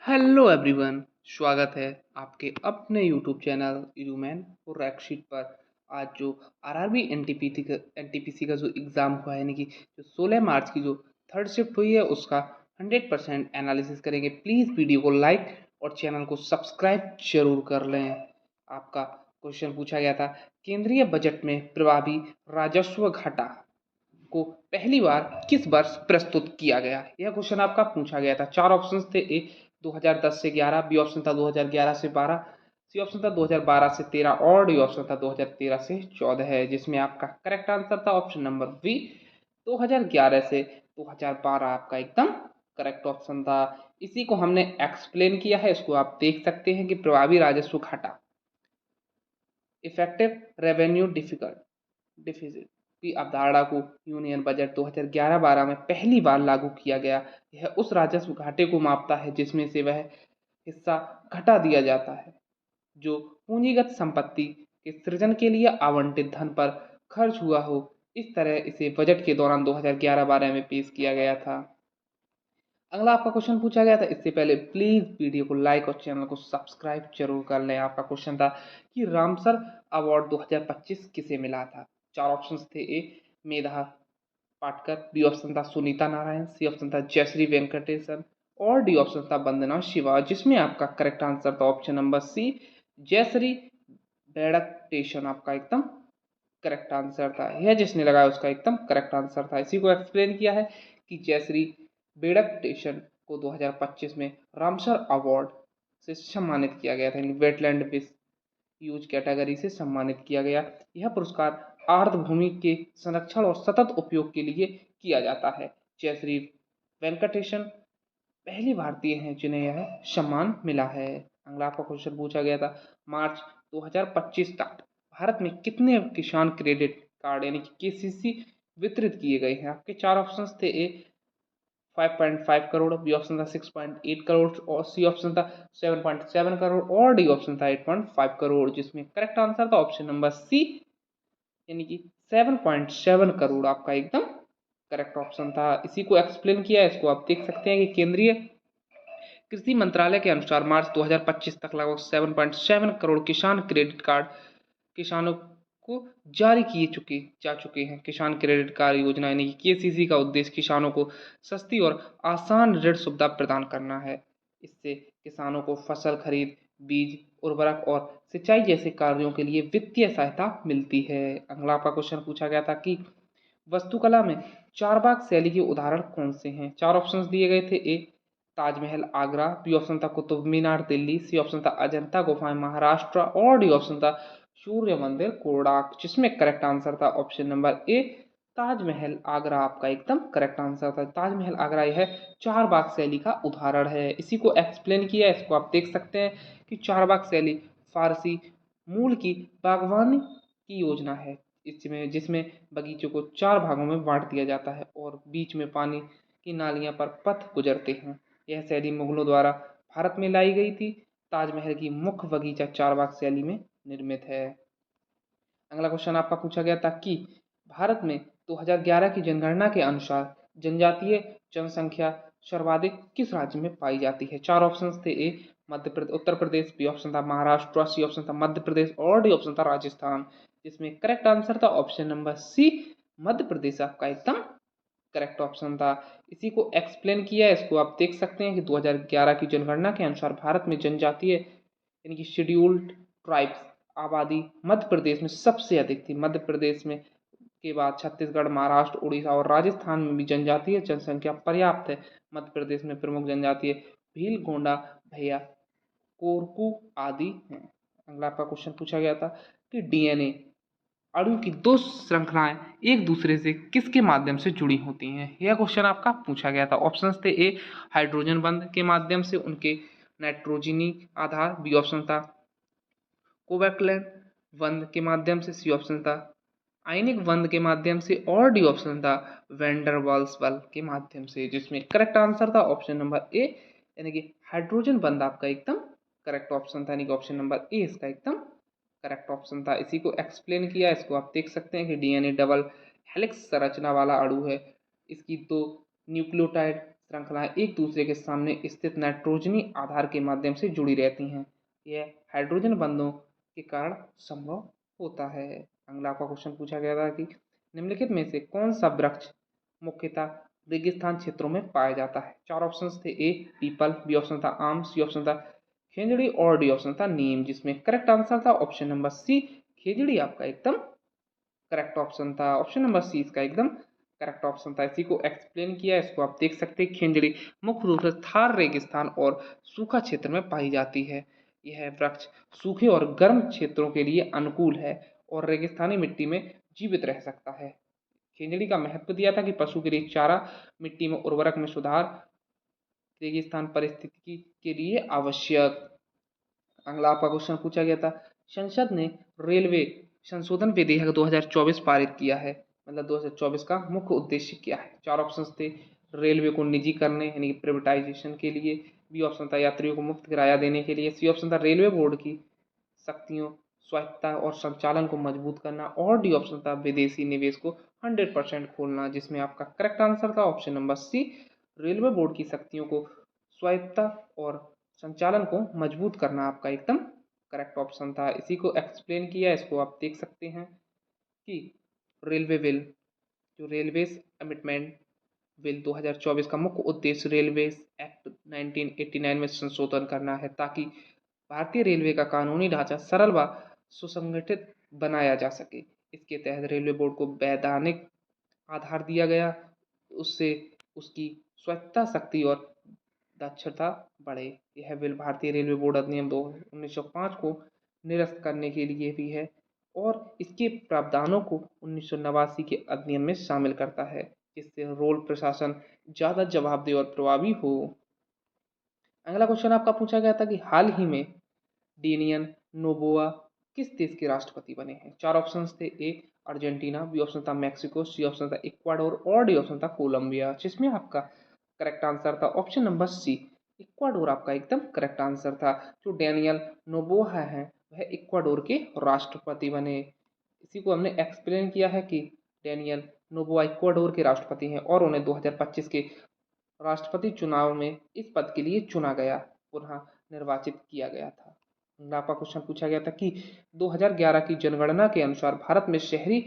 Hello everyone, स्वागत है आपके अपने यूट्यूब चैनल यूमैन और रैकशीट पर। आज जो आरआरबी एनटीपीसी का जो एग्ज़ाम हुआ है, यानी कि जो 16 मार्च की जो थर्ड शिफ्ट हुई है, उसका 100% एनालिसिस करेंगे। प्लीज़ वीडियो को लाइक और चैनल को सब्सक्राइब जरूर कर लें। आपका क्वेश्चन पूछा गया था, केंद्रीय बजट में प्रभावी राजस्व घाटा को पहली बार किस वर्ष प्रस्तुत किया गया। यह क्वेश्चन आपका पूछा गया था। चार ऑप्शंस थे। ए 2010 से 11, बी ऑप्शन था 2011 से 12, सी ऑप्शन था 2012 से 13 और डी ऑप्शन था 2013 से 14 है, जिसमें आपका करेक्ट आंसर था ऑप्शन नंबर बी 2011 से 2012 आपका एकदम करेक्ट ऑप्शन था। इसी को हमने एक्सप्लेन किया है, इसको आप देख सकते हैं कि प्रभावी राजस्व घाटा, इफेक्टिव रेवेन्यू डिफिसिट की अवधारणा को यूनियन बजट 2011-12 में पहली बार लागू किया गया। यह उस राजस्व घाटे को मापता है जिसमें से वह हिस्सा घटा दिया जाता है जो पूंजीगत संपत्ति के सृजन के लिए आवंटित धन पर खर्च हुआ हो। इस तरह इसे बजट के दौरान 2011-12 में पेश किया गया था। अगला आपका क्वेश्चन पूछा गया था। इससे पहले प्लीज वीडियो को लाइक और चैनल को सब्सक्राइब जरूर कर लें। आपका क्वेश्चन था कि रामसर अवार्ड 2025 किसे मिला था। चार ऑप्शंस थे। ए मेधा पाटकर, बी ऑप्शन था सुनीता नारायण, सी ऑप्शन था जयश्री वेंकटेशन और डी ऑप्शन था वंदना शिवा, जिसमें आपका करेक्ट आंसर था option number C Jayashree Venkatesan आपका एकदम करेक्ट आंसर था। यह जिसने लगाया उसका एकदम करेक्ट आंसर था। इसी को एक्सप्लेन किया है कि जयश्री वेंकटेशन को 2025 में रामसर अवार्ड से सम्मानित किया गया था, यानी वेटलैंड यूज कैटेगरी से सम्मानित किया गया। यह पुरस्कार आर्द्र भूमि के संरक्षण और सतत उपयोग के लिए किया जाता है। जयश्री वेंकटेशन पहली भारतीय हैं जिन्हें यह सम्मान मिला है। अगला आपका क्वेश्चन पूछा गया था, मार्च 2025 तक भारत में कितने किसान क्रेडिट कार्ड यानी कि केसीसी वितरित किए गए हैं। आपके चार ऑप्शंस थे। ए 5.5 करोड़, बी ऑप्शन था 6.8 करोड़ और सी ऑप्शन था 7.7 करोड़ और डी ऑप्शन था 8.5 करोड़, जिसमें करेक्ट आंसर था ऑप्शन नंबर सी यानी कि 7.7 करोड़ आपका एकदम करेक्ट ऑप्शन था। इसी को एक्सप्लेन किया है, इसको आप देख सकते हैं कि केंद्रीय कृषि मंत्रालय के अनुसार मार्च 2025 तक लगभग 7.7 करोड़ किसान क्रेडिट कार्ड किसानों को जारी किए जा चुके हैं। किसान क्रेडिट कार्ड योजना यानी कि केसीसी का उद्देश्य किसानों को सस्ती और आसान ऋण सुविधा प्रदान करना है। इससे किसानों को फसल खरीद, बीज, उर्वरक और सिंचाई जैसे कार्यों के लिए वित्तीय सहायता मिलती है। अगला आपका क्वेश्चन पूछा गया था कि वास्तुकला में चारबाग शैली के उदाहरण कौन से हैं। चार ऑप्शंस दिए गए थे। ए ताजमहल आगरा, बी ऑप्शन था कुतुब मीनार दिल्ली, सी ऑप्शन था अजंता गुफाएं महाराष्ट्र और डी ऑप्शन था सूर्य मंदिर कोणार्क, जिसमें करेक्ट आंसर था option number A Taj Mahal Agra आपका एकदम करेक्ट आंसर था। ताजमहल आगरा यह चार बाग शैली का उदाहरण है। इसी को एक्सप्लेन किया है, इसको आप देख सकते हैं कि चार बाग शैली फारसी मूल की बागवानी की योजना है, इसमें जिसमें बगीचों को चार भागों में बांट दिया जाता है और बीच में पानी की नालियां पर पथ गुजरते हैं। यह शैली मुगलों द्वारा भारत में लाई गई थी। ताजमहल की मुख्य बगीचा चारबाग शैली में निर्मित है। अगला क्वेश्चन आपका पूछा गया था कि भारत में 2011 की जनगणना के अनुसार जनजातीय जनसंख्या सर्वाधिक किस राज्य में पाई जाती है। चार ऑप्शंस थे। ए मध्य प्रदेश उत्तर प्रदेश, बी ऑप्शन था महाराष्ट्र, सी ऑप्शन था मध्य प्रदेश और डी ऑप्शन था राजस्थान, जिसमें करेक्ट आंसर था ऑप्शन नंबर सी मध्य प्रदेश आपका एकदम करेक्ट ऑप्शन था। इसी को एक्सप्लेन किया है, इसको आप देख सकते हैं कि 2011 की जनगणना के अनुसार भारत में जनजातीय यानी कि शेड्यूल्ड ट्राइब्स आबादी मध्य प्रदेश में सबसे अधिक थी। मध्य प्रदेश में के बाद छत्तीसगढ़, महाराष्ट्र, उड़ीसा और राजस्थान में भी जनजातीय जनसंख्या पर्याप्त है। मध्य प्रदेश में प्रमुख जनजातीय भील, गोंडा, भैया, कोरकू आदि हैं। अगला आपका क्वेश्चन पूछा गया था कि डीएनए अणु की दो श्रृंखलाएं एक दूसरे से किसके माध्यम से जुड़ी होती हैं। यह क्वेश्चन आपका पूछा गया था। ऑप्शंस थे। ए हाइड्रोजन बंध के माध्यम से उनके नाइट्रोजनी आधार, बी ऑप्शन था कोवैक्लेंट बंध के माध्यम से, सी ऑप्शन था आयनिक बंध के माध्यम से और डी ऑप्शन था वेंडरवाल्स बल के माध्यम से, जिसमें करेक्ट आंसर था ऑप्शन नंबर ए यानी कि हाइड्रोजन बंध आपका एकदम करेक्ट ऑप्शन था, यानी कि ऑप्शन नंबर ए इसका एकदम करेक्ट ऑप्शन था। इसी को एक्सप्लेन किया, इसको आप देख सकते हैं कि डीएनए डबल हेलिक्स संरचना वाला अणु है। इसकी दो न्यूक्लियोटाइड श्रृंखलाएं एक दूसरे के सामने स्थित नाइट्रोजनी आधार के माध्यम से जुड़ी रहती हैं। यह हाइड्रोजन बंधों के कारण संभव होता है। अगला आपका क्वेश्चन पूछा गया था कि निम्नलिखित में से कौन सा वृक्ष मुख्यतः रेगिस्तान क्षेत्रों में पाया जाता है। चार ऑप्शन थे, ए पीपल, बी ऑप्शन था आम, सी ऑप्शन था खेजड़ी और डी ऑप्शन था नीम, जिसमें करेक्ट आंसर था ऑप्शन नंबर सी खेजड़ी आपका एकदम करेक्ट ऑप्शन था। ऑप्शन नंबर सी इसका एकदम करेक्ट ऑप्शन था। इसी को एक्सप्लेन किया, इसको आप देख सकते हैं। खेजड़ी मुख्य रूप से थार रेगिस्तान और सूखा क्षेत्र में पाई जाती है। यह वृक्ष सूखे और गर्म क्षेत्रों के लिए अनुकूल है और रेगिस्तानी मिट्टी में जीवित रह सकता है। खेजड़ी का महत्व दिया था कि पशु के लिए चारा, मिट्टी में उर्वरक में सुधार, रेगिस्तान परिस्थिति के लिए आवश्यक। अगला आपका क्वेश्चन पूछा गया था, संसद ने रेलवे संशोधन विधेयक 2024 पारित किया है, मतलब 2024 का मुख्य उद्देश्य क्या है। चार ऑप्शंस थे, रेलवे को निजी करने यानी कि प्राइवेटाइजेशन के लिए, बी ऑप्शन था यात्रियों को मुफ्त किराया देने के लिए, सी ऑप्शन था रेलवे बोर्ड की शक्तियों, स्वायत्तता और संचालन को मजबूत करना, और डी ऑप्शन था विदेशी निवेश को 100% खोलना, जिसमें आपका करेक्ट आंसर था option number C railway board की शक्तियों को स्वायत्तता और संचालन को मजबूत करना आपका एकदम करेक्ट ऑप्शन था। इसी को एक्सप्लेन किया, इसको आप देख सकते हैं कि रेलवे बिल, जो रेलवेज अमेंडमेंट बिल 2024 का मुख्य उद्देश्य रेलवेज एक्ट 1989 में संशोधन करना है, ताकि भारतीय रेलवे का कानूनी ढांचा सरल व सुसंगठित बनाया जा सके। इसके तहत रेलवे बोर्ड को वैधानिक आधार दिया गया, उससे उसकी स्वायत्तता, शक्ति और दक्षता बढ़े। यह बिल भारतीय रेलवे बोर्ड अधिनियम 1905 को निरस्त करने के लिए भी है और इसके प्रावधानों को 1989 के अधिनियम में शामिल करता है, जिससे रोल प्रशासन ज़्यादा जवाबदेह और प्रभावी हो। अगला क्वेश्चन आपका पूछा गया था कि हाल ही में डेनियन नोबोआ किस देश के राष्ट्रपति बने हैं। चार ऑप्शंस थे, ए अर्जेंटीना, बी ऑप्शन था मैक्सिको, सी ऑप्शन था इक्वाडोर और डी ऑप्शन था कोलंबिया, जिसमें आपका करेक्ट आंसर था ऑप्शन नंबर सी इक्वाडोर आपका एकदम करेक्ट आंसर था। जो डेनियल नोबोआ है वह इक्वाडोर के राष्ट्रपति बने। इसी को हमने एक्सप्लेन किया है कि डेनियल नोबोआ इक्वाडोर के राष्ट्रपति हैं और उन्हें 2025 के राष्ट्रपति चुनाव में इस पद के लिए चुना गया, पुनः निर्वाचित किया गया था। आपका क्वेश्चन पूछा गया था कि 2011 की जनगणना के अनुसार भारत में शहरी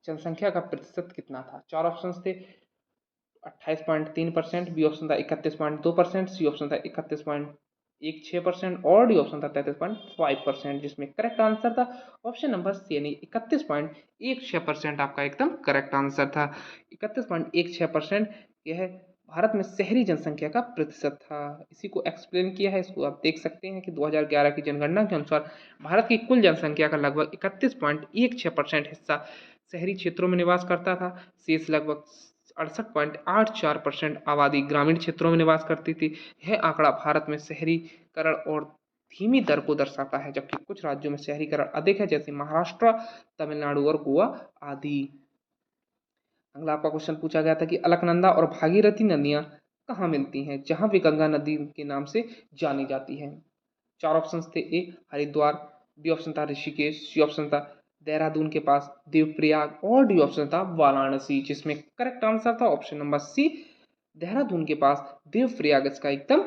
जनसंख्या का प्रतिशत कितना था। चार ऑप्शंस थे, 28.3%, बी ऑप्शन था 31.2%, सी ऑप्शन था 31.16% और डी ऑप्शन था 33.5%, जिसमें करेक्ट आंसर था ऑप्शन नंबर सी यानी 31.16% आपका एकदम करेक्ट आंसर था। 31.16% यह भारत में शहरी जनसंख्या का प्रतिशत था। इसी को एक्सप्लेन किया है, इसको आप देख सकते हैं कि 2011 की जनगणना के अनुसार भारत की कुल जनसंख्या का लगभग 31.16% हिस्सा शहरी क्षेत्रों में निवास करता था। शेष लगभग 68.84% आबादी ग्रामीण क्षेत्रों में निवास करती थी। यह आंकड़ा भारत में शहरीकरण और धीमी दर को दर्शाता है, जबकि कुछ राज्यों में शहरीकरण अधिक है, जैसे महाराष्ट्र, तमिलनाडु और गोवा आदि। अगला आपका क्वेश्चन पूछा गया था कि अलकनंदा और भागीरथी नदियां कहाँ मिलती हैं, जहां वे गंगा नदी के नाम से जानी जाती हैं। चार ऑप्शंस थे, ए हरिद्वार, बी ऑप्शन था ऋषिकेश, सी ऑप्शन था देहरादून के पास देवप्रयाग और डी ऑप्शन था वाराणसी, जिसमें करेक्ट आंसर था ऑप्शन नंबर सी देहरादून के पास देवप्रयाग इसका एकदम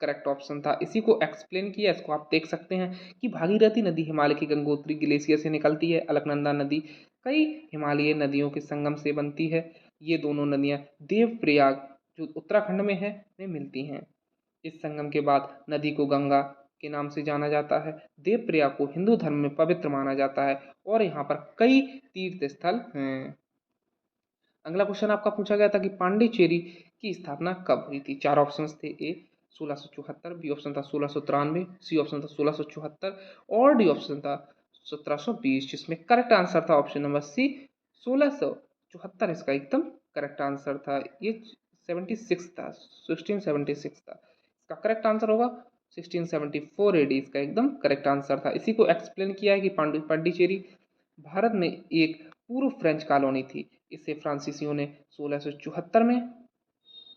करेक्ट ऑप्शन था। इसी को एक्सप्लेन किया, इसको आप देख सकते हैं कि भागीरथी नदी हिमालय की गंगोत्री ग्लेशियर से निकलती है। अलकनंदा नदी कई हिमालयी नदियों के संगम से बनती है। ये दोनों नदियां देवप्रयाग जो उत्तराखंड में है में मिलती हैं। इस संगम के बाद नदी को गंगा के नाम से जाना जाता है। देवप्रयाग को हिंदू धर्म में पवित्र माना जाता है और यहाँ पर कई तीर्थ स्थल हैं। अगला क्वेश्चन आपका पूछा गया था कि पांडिचेरी की स्थापना कब हुई थी। चार ऑप्शंस थे, ए 1674, बी ऑप्शन था 1693, सी ऑप्शन था 1674 और डी ऑप्शन था 1720, जिसमें करेक्ट आंसर था ऑप्शन नंबर सी 1674 इसका एकदम करेक्ट आंसर था। ये 76 था, 1676 था, इसका करेक्ट आंसर होगा 1674 एडी, इसका एकदम करेक्ट आंसर था। इसी को एक्सप्लेन किया है कि पांडिचेरी भारत में एक पूर्व फ्रेंच कॉलोनी थी। इसे फ्रांसीसियों ने 1674 में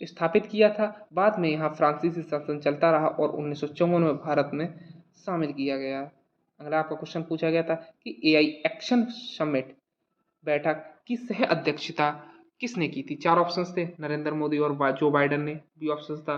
स्थापित किया था। बाद में यहाँ फ्रांसीसी शासन चलता रहा और 1954 में भारत में शामिल किया गया। अगला आपका क्वेश्चन पूछा गया था कि एआई एक्शन समिट बैठक की सह अध्यक्षता किसने की थी? चार ऑप्शंस थे, नरेंद्र मोदी और जो बाइडेन ने। बी ऑप्शन था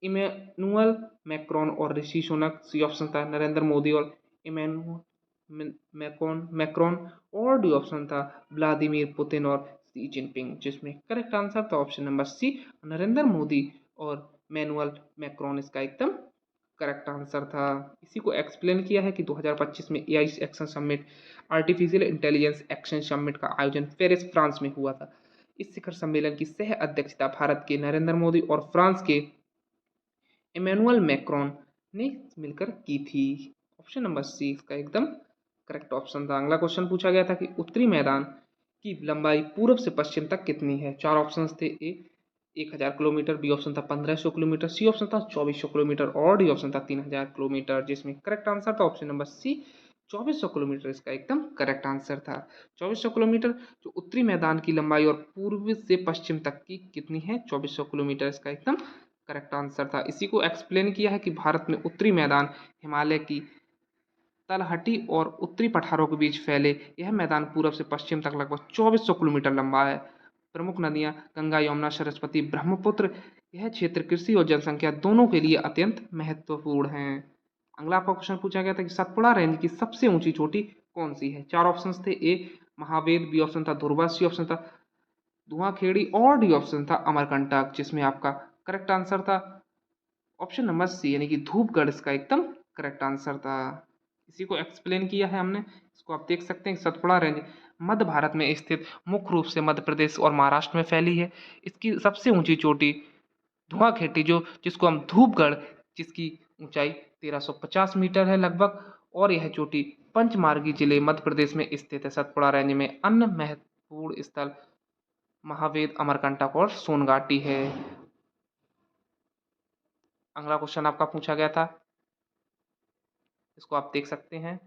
इमैनुअल मैक्रोन और ऋषि सुनक। सी ऑप्शन था नरेंद्र मोदी और इमैनुअल मैक्रोन। और डी ऑप्शन था व्लादिमीर पुतिन और सी जिनपिंग, जिसमें करेक्ट आंसर था option number C, Narendra Modi और मैनुअल मैक्रोन इसका एकदम करेक्ट आंसर था। इसी को एक्सप्लेन किया है कि 2025 में AI action summit, artificial intelligence action summit का आयोजन पेरिस फ्रांस में हुआ था। इस शिखर सम्मेलन की सह अध्यक्षता भारत के नरेंद्र मोदी और फ्रांस के इमैनुअल मैक्रोन ने मिलकर की थी। ऑप्शन नंबर सी इसका एकदम करेक्ट ऑप्शन था। अगला क्वेश्चन पूछा गया था कि उत्तरी मैदान की लंबाई पूर्व से पश्चिम तक कितनी है? चार ऑप्शंस थे, ए 1000 किलोमीटर, बी ऑप्शन था 1500 किलोमीटर, सी ऑप्शन था 2400 किलोमीटर और डी ऑप्शन था 3000 किलोमीटर, जिसमें करेक्ट आंसर था ऑप्शन नंबर सी 2400 किलोमीटर इसका एकदम करेक्ट आंसर था। 2400 किलोमीटर जो उत्तरी मैदान की लंबाई और पूर्व से पश्चिम तक की कितनी है? 2400 किलोमीटर इसका एकदम करेक्ट आंसर था। इसी को एक्सप्लेन किया है कि भारत में उत्तरी मैदान हिमालय की तलहटी और उत्तरी पठारों के बीच फैले यह मैदान पूर्व से पश्चिम तक लगभग 2400 किलोमीटर लंबा है। प्रमुख नदियां गंगा, यमुना, सरस्वती, ब्रह्मपुत्र। यह क्षेत्र कृषि और जनसंख्या दोनों के लिए अत्यंत महत्वपूर्ण है। अगला आपका क्वेश्चन पूछा गया था कि सतपुड़ा रेंज की सबसे ऊंची चोटी कौन सी है? चार ऑप्शंस थे, ए महावेद, बी ऑप्शन था ध्रुवा, सी ऑप्शन था धुआंखेड़ी और डी ऑप्शन था अमरकंटक, जिसमें आपका करेक्ट आंसर था ऑप्शन नंबर सी यानी कि धूपगढ़ इसका एकदम करेक्ट आंसर था। इसी को एक्सप्लेन किया है हमने। इसको आप देख सकते हैं सतपुड़ा रेंज मध्य भारत में स्थित मुख्य रूप से मध्य प्रदेश और महाराष्ट्र में फैली है। इसकी सबसे ऊंची चोटी धुआंखेड़ी जिसको हम धूपगढ़, जिसकी ऊंचाई 1350 मीटर है लगभग, और यह चोटी पंचमार्गी जिले मध्य प्रदेश में स्थित है। सतपुड़ा रेंज में अन्य महत्वपूर्ण स्थल महावेद, अमरकंटक और सोनगाटी है। अगला क्वेश्चन आपका पूछा गया था, इसको आप देख सकते हैं।